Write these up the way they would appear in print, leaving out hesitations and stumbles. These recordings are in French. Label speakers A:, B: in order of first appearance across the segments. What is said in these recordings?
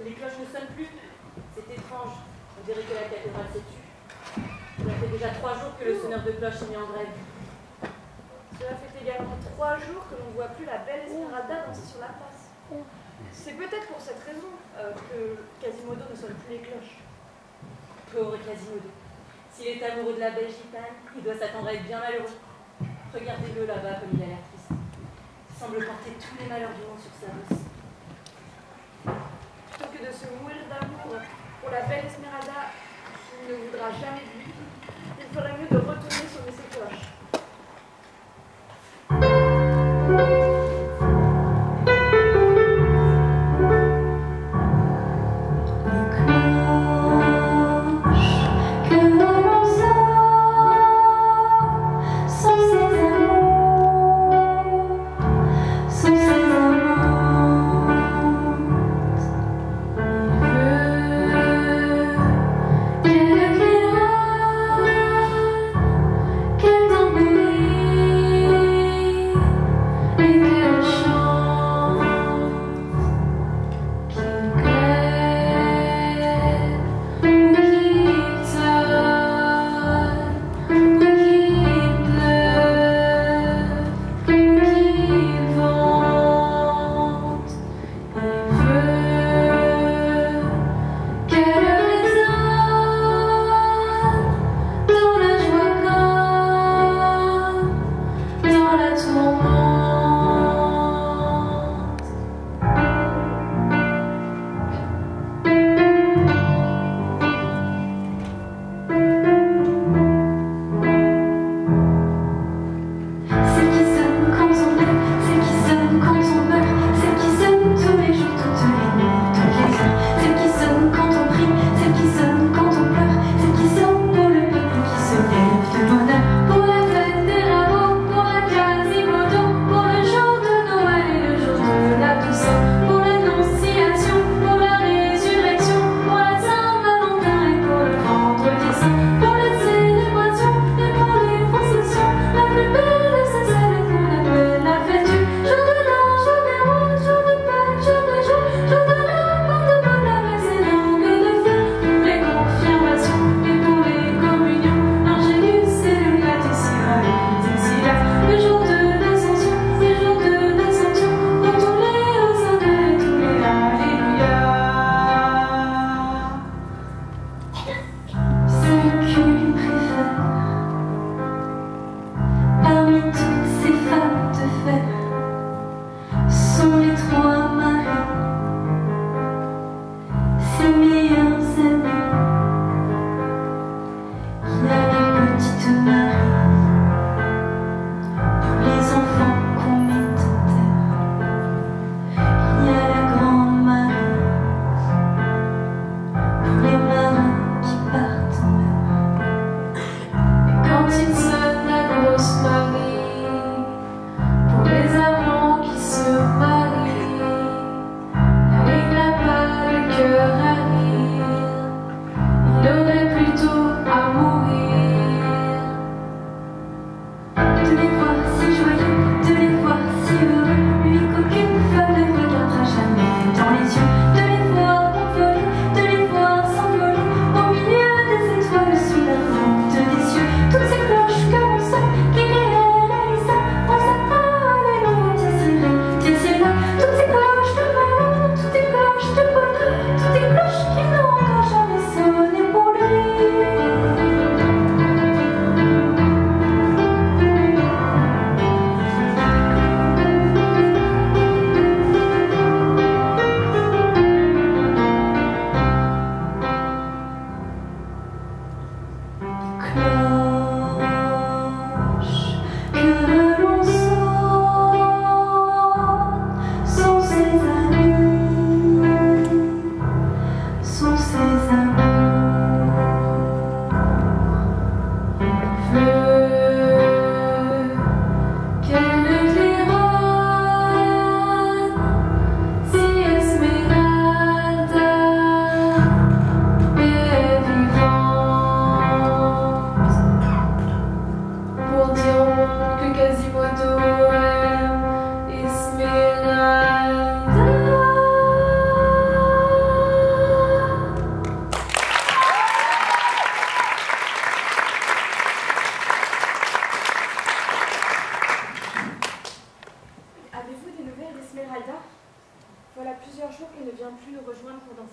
A: Les cloches ne sonnent plus. C'est étrange. On dirait que la cathédrale s'est tue. Cela fait déjà 3 jours que le sonneur de cloche est mis en grève.
B: Cela fait également 3 jours que l'on ne voit plus la belle Esmeralda danser sur la place. C'est peut-être pour cette raison que Quasimodo ne sonne plus les cloches.
A: Pauvre Quasimodo. S'il est amoureux de la belle gitane, il doit s'attendre à être bien malheureux. Regardez-le là-bas comme il a l'air triste. Il semble porter tous les malheurs du monde sur sa bosse.
B: Plutôt que de se mourir d'amour pour la belle Esmeralda qui ne voudra jamais de lui, il ferait mieux de retourner sonner ses cloches.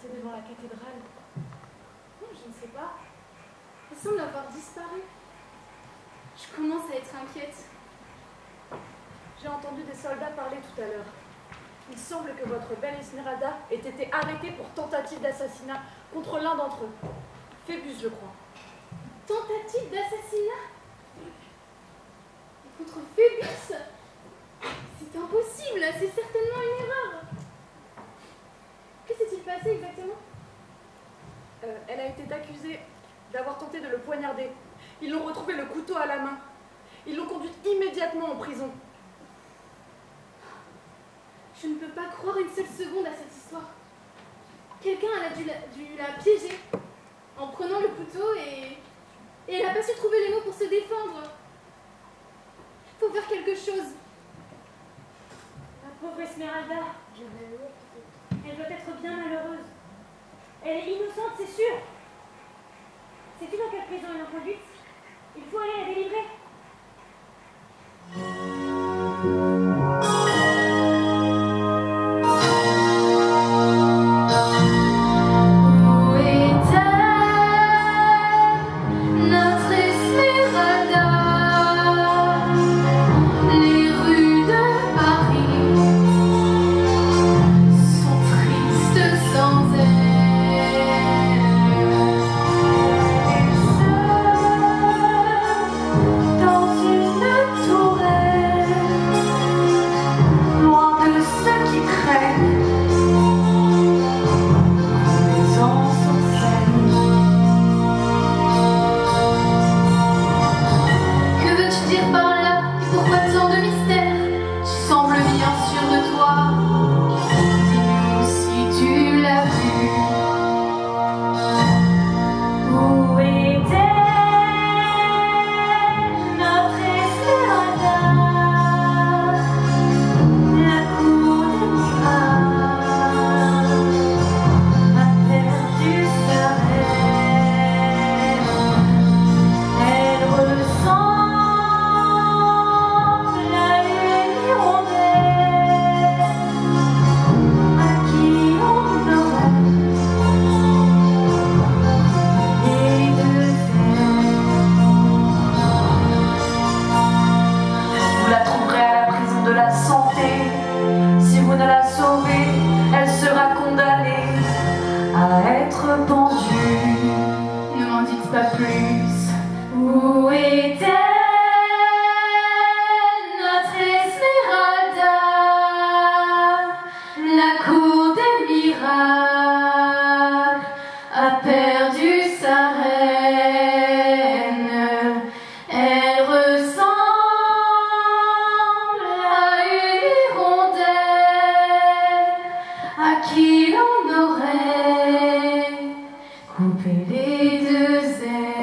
B: passait devant la cathédrale? Je ne sais pas.
C: Elle semble avoir disparu. Je commence à être inquiète.
B: J'ai entendu des soldats parler tout à l'heure. Il semble que votre belle Esmeralda ait été arrêtée pour tentative d'assassinat contre l'un d'entre eux. Phébus, je crois.
C: Tentative d'assassinat? Et contre Phébus? C'est impossible, c'est certainement une erreur. Que s'est-il passé exactement?
B: Elle a été accusée d'avoir tenté de le poignarder. Ils l'ont retrouvée le couteau à la main. Ils l'ont conduite immédiatement en prison.
C: Je ne peux pas croire une seule seconde à cette histoire. Quelqu'un a dû la piéger en prenant le couteau et elle n'a pas su trouver les mots pour se défendre. Il faut faire quelque chose.
A: La pauvre Esmeralda, elle doit être bien malheureuse. Elle est innocente, c'est sûr. Sais-tu dans quelle prison ils l'ont conduite? Il faut aller la délivrer.
C: Ne m'en dites pas plus. Où est-elle, notre Esmeralda? La cour des miracles a perdu sa reine. Elle ressemble à une hirondelle à qui l'on aurait coupé les deux ailes.